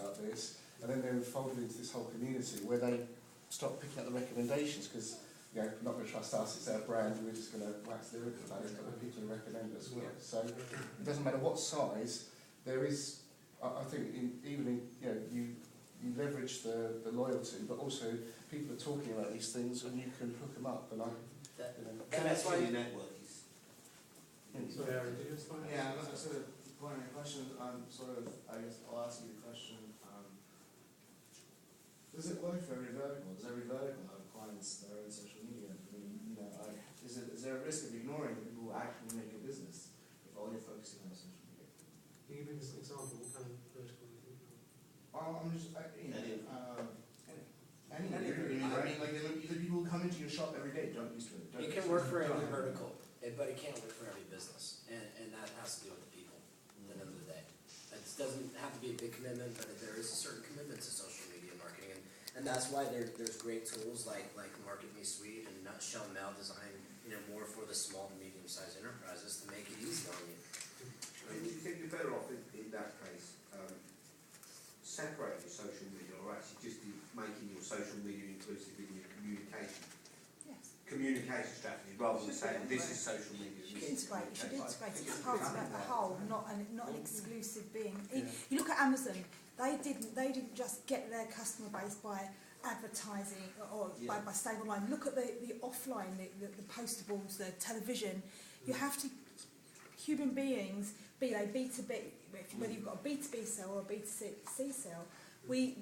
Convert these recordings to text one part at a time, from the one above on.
about this, and then they're folded into this whole community where they start picking up the recommendations because, you know, not going to trust us, it's our brand, we're just going to wax lyrical about it, but the people who recommend us will. So it doesn't matter what size, there is, I think, even in, you know, you leverage the loyalty, but also people are talking about these things and you can hook them up. And that's why your network is. Sorry, Aaron, did you explain? Yeah, I'm sort of pointing a question. I guess I'll ask you the question. Does it work for every vertical? Does every vertical have clients their own social media? I mean, you know, is there a risk of ignoring the people who actually make a business if all you're focusing on is social media? Can you give us an example? What kind of vertical you think? I'm just, you know, Any. I mean, like the people who come into your shop every day don't use Twitter. You can work for every vertical, but it can't work for every business, and that has to do with the people at the end of the day. It doesn't have to be a big commitment, but there is a certain commitment to social media marketing, and that's why there's great tools like Market Me Suite and Nutshell Mail designed, you know, more for the small to medium-sized enterprises to make it easy on you. I mean, you think you're better off in that case separating your social media, or actually just making your social media inclusive in your communication? Yes. Communication strategy, rather than saying this is social media. You should integrate it as part of a whole, not an exclusive being. You look at Amazon, they didn't just get their customer base by advertising or by staying online. Look at the offline, the postables, the television. You have to, human beings, be they B2B, whether you've got a B2B sale or a B2C sale, we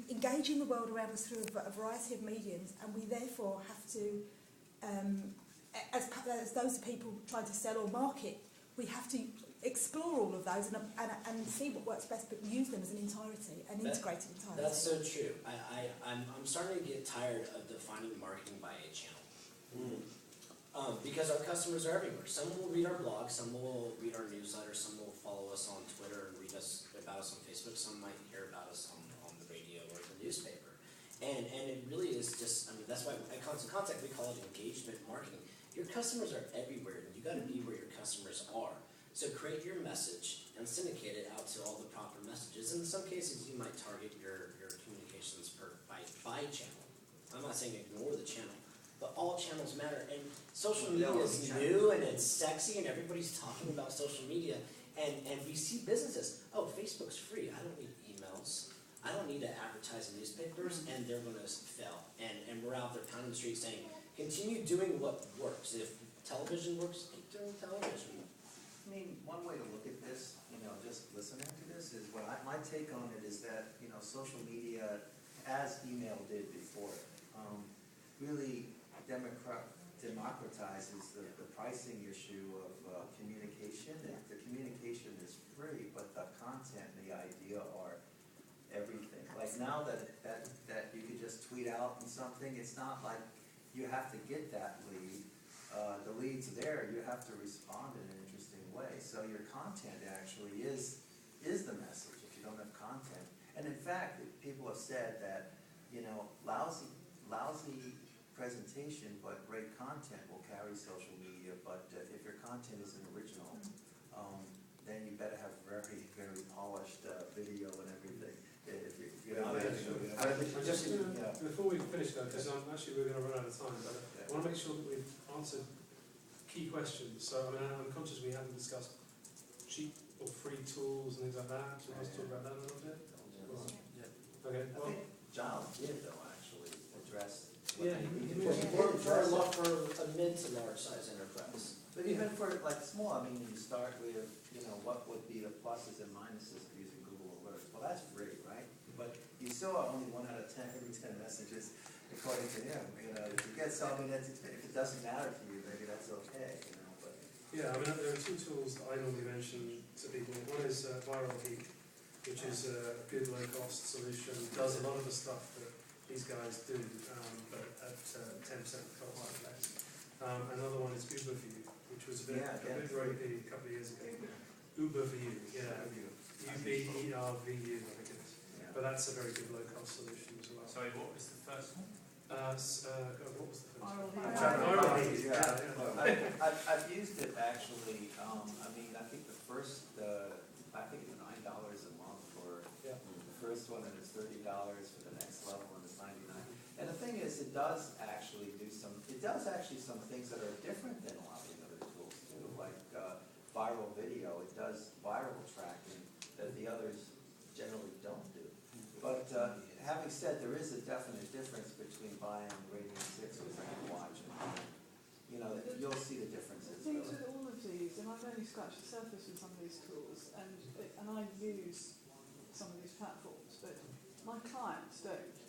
engage in the world around us through a variety of mediums, and we therefore have to, as those people trying to sell or market, we have to explore all of those and see what works best, but use them as an entirety, an integrated entirety. That's so true. I'm starting to get tired of defining marketing by a channel. Because our customers are everywhere. Some will read our blog, some will read our newsletter, some will follow us on Twitter and read about us on Facebook, some might hear about us on the radio or the newspaper. And it really is just, I mean, that's why at Constant Contact we call it engagement marketing. Your customers are everywhere, and you got to be where your customers are. So create your message and syndicate it out to all the proper messages. And in some cases, you might target your communications by channel. I'm not saying ignore the channel, but all channels matter. And social media is new and it's sexy, and everybody's talking about social media. And we see businesses, oh, Facebook's free. I don't need emails. I don't need to advertise in newspapers, and they're going to fail. And we're out there pounding the street saying, continue doing what works. If television works, keep doing television. I mean, one way to look at this, you know, just listening to this, is what my take on it is that, you know, social media, as email did before, really democratizes the pricing issue of communication. The communication is free, but the content and the idea are everything. Like now that you could just tweet out and something, it's not like you have to get that lead. The lead's there, you have to respond in an interesting way. So your content actually is the message if you don't have content. And in fact, people have said that, you know, lousy presentation but great content will carry social media, but if your content isn't original, then you better have very, very polished video and everything. Before we finish though, because we're going to run out of time, but I want to make sure that we've answered key questions. So I mean, I'm conscious we haven't discussed cheap or free tools and things like that. So let's talk about that a little bit. Okay. I think John did though actually address. For a mid to large size enterprise. But even for like small, I mean, you start with, you know, what would be the pluses and minuses of using Google Alerts? Well, that's free, right? But you still are only 1 out of 10 every 10 messages, according to him. You know, if you get something if it doesn't matter to you, maybe that's okay. You know, but yeah, I mean, there are two tools that I normally mention to people. One is Viral Heat, which is a good low-cost solution. Does a lot of the stuff that these guys do, but at 10% cost or less. Another one is Uberview, which was a bit ropey a couple of years ago. Uberview, UBERVU, I think it is. Yeah. But that's a very good low-cost solution as well. Sorry, what was the first one? What was the first one? Viral Heat, I've used it actually. I mean, I think the first, I think it's $9 a month for the first one and it's $30 for the next level and it's $99. And the thing is, it does actually some things that are different than a lot of the other tools too, like viral video. It does viral tracking that the others generally don't do. But having said, there is a definite difference between buying Radiant 6 and watching. You know, you'll see the differences. The things with all of these, and I've only scratched the surface with some of these tools, and I use some of these platforms, but my clients don't.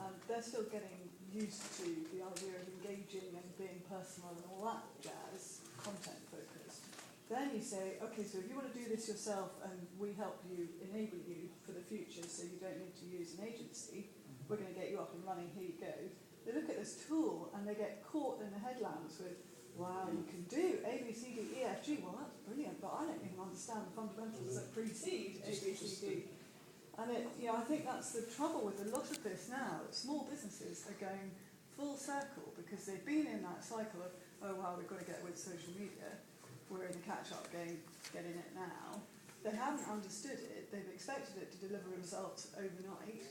And they're still getting used to the idea of engaging and being personal and all that jazz, content focused. Then you say, okay, so if you want to do this yourself and we help you, enable you for the future so you don't need to use an agency, we're going to get you up and running, here you go. They look at this tool and they get caught in the headlines with, wow, you can do A, B, C, D, E, F, G. Well, that's brilliant, but I don't even understand the fundamentals that precede A, B, C, D. And I think that's the trouble with a lot of this now, that small businesses are going full circle because they've been in that cycle of, oh, wow, we've got to get with social media. We're in the catch-up game, getting it now. They haven't understood it. They've expected it to deliver results overnight.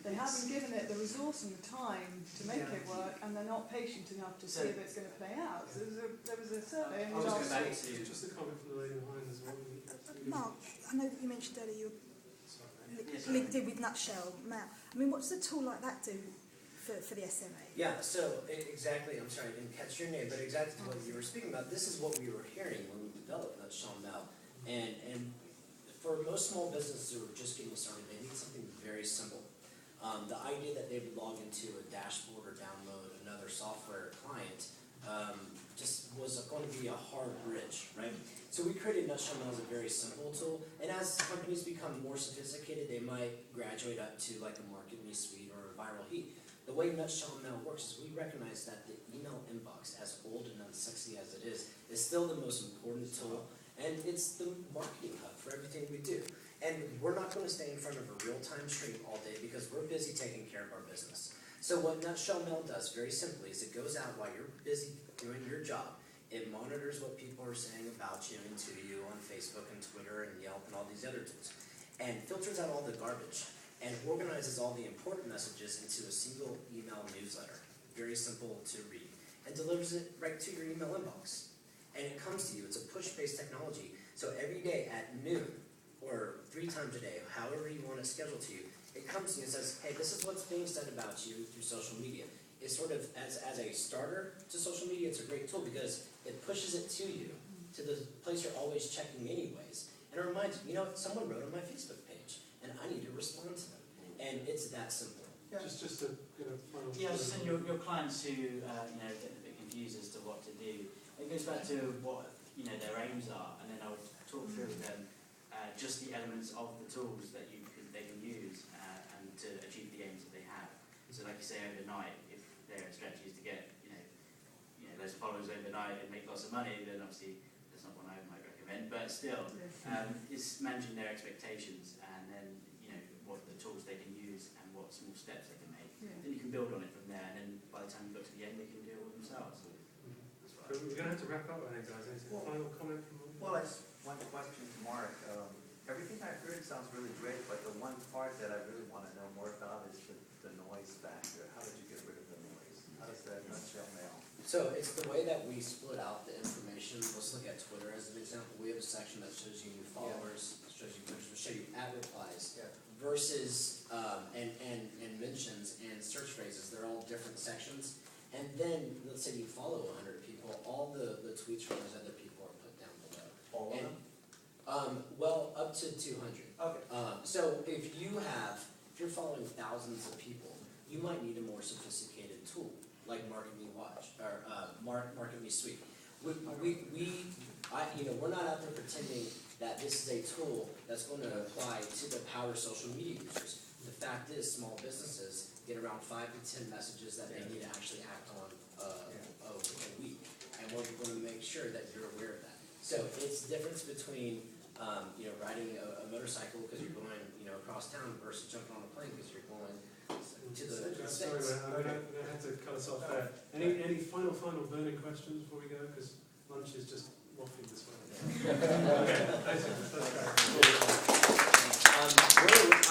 They haven't given it the resource and the time to make it work, and they're not patient enough to see if it's going to play out. So there was a survey in the last week. Just a comment from the lady behind as well. Mark, I know that you mentioned earlier you're Sorry. linked in with Nutshell Mail. I mean, what does a tool like that do for the SMA? Yeah, so exactly, I'm sorry, I didn't catch your name, but exactly what you were speaking about, this is what we were hearing when we developed Nutshell Mail. And for most small businesses who are just getting started, they need something very simple. The idea that they would log into a dashboard or download another software client just was going to be a hard bridge, right? So we created Nutshell Mail as a very simple tool, and as companies become more sophisticated, they might graduate up to like a MarketMe Suite or a Viral Heat. The way Nutshell Mail works is we recognize that the email inbox, as old and unsexy as it is still the most important tool, and it's the marketing hub for everything we do. And we're not going to stay in front of a real-time stream all day because we're busy taking care of our business. So what Nutshell Mail does, very simply, is it goes out while you're busy doing your job. It monitors what people are saying about you and to you on Facebook and Twitter and Yelp and all these other tools, and filters out all the garbage and organizes all the important messages into a single email newsletter, very simple to read, and delivers it right to your email inbox. And it comes to you. It's a push-based technology. So every day at noon, or 3 times a day, however you want it scheduled to you, it comes to you and says, hey, this is what's being said about you through social media. It's sort of, as a starter to social media, it's a great tool because it pushes it to you, to the place you're always checking anyways. And it reminds you, someone wrote on my Facebook page, and I need to respond to them. And it's that simple. Yeah. Just to final. Yeah, just in your clients who get a bit confused as to what to do. It goes back to what their aims are, and then I would talk through with them just the elements of the tools that they can use and to achieve the aims that they have. So, like you say, overnight, if their strategy is to get those followers overnight and make lots of money, then obviously that's not one I might recommend. But still, it's managing their expectations and then what the tools they can use and what small steps they can make. Yeah. Then you can build on it from there, and then by the time you got to the end, they can do it all themselves. That's So we're going to have to wrap up, I think, guys. Any final comment from all? Well, I just one question to Mark. Everything I heard sounds really great, but the one part that I really want to know more about is the noise factor. How did you get rid of the noise? How does that Nutshell Mail? So it's the way that we split out the information. Let's look at Twitter as an example. We have a section that shows you new followers, shows you pictures, show you ad replies, versus and mentions and search phrases. They're all different sections. And then let's say you follow 100 people, all the tweets from those other people are put down below. All of them? Well, up to 200. Okay. So if you're following thousands of people, you might need a more sophisticated tool like MarketMe Watch or MarketMe Suite. We're not out there pretending that this is a tool that's going to apply to the power social media users. The fact is, small businesses get around 5 to 10 messages that they need to actually act on a week, and we're going to make sure that you're aware of that. So it's the difference between riding a motorcycle because you're going across town versus jumping on a plane because you're going to the Sorry, States. I'm going to have to cut us off there. Any final burning questions before we go? Because lunch is just waffling this way. Okay, thanks. That's great.